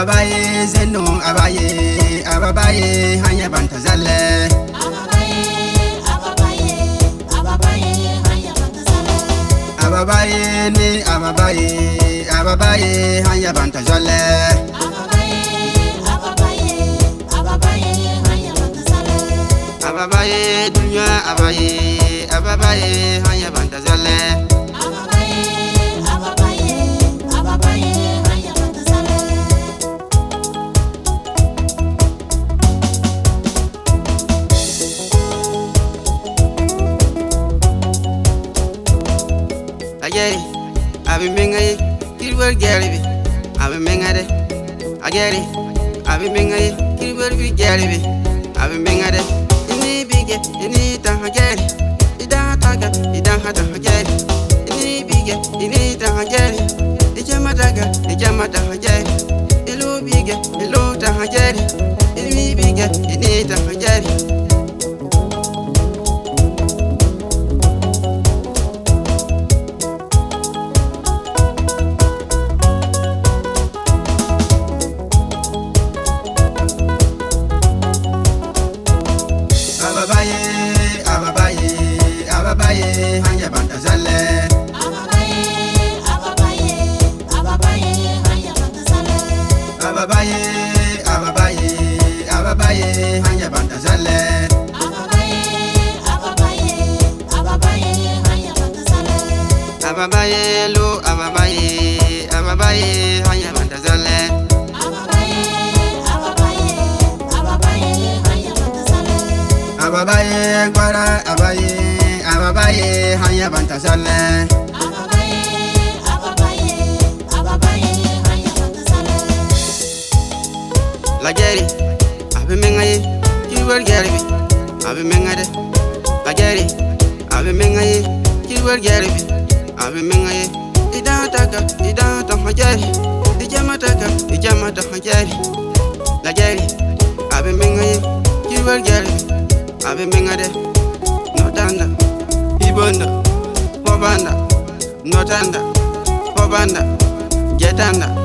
Ababaye zeno ababaye hanya banta zalle. Ababaye ni ababaye hanya banta zalle. Ababaye dunya ababaye hanya banta zalle. Ageri, abi mengaye, kirwer geribi, abi mengade. Ageri, abi mengaye, kirwer bi geribi, abi mengade. Ini bige, ini ta ageri, ida taga, ida hata ageri. Ini bige, ini ta ageri, ijama taga, ijama ta ageri. Ilu bige, ilu ta ageri. Ini bige, ini ta ageri. Ababaye hanya banta zalle. Ababaye hanya banta zalle. Ababaye lo ababaye hanya banta zalle. Ababaye gwara ababaye hanya banta zalle. Lageri, abi mengaye, kirwer geribi, abi mengade. Lageri, abi mengaye, kirwer geribi, abi mengaye. Ida ta hajeri, ijama ta hajeri. Lageri, abi mengaye, kirwer geribi, abi mengade. Notanda, ibonda, hobanda, notanda, hobanda, getanda.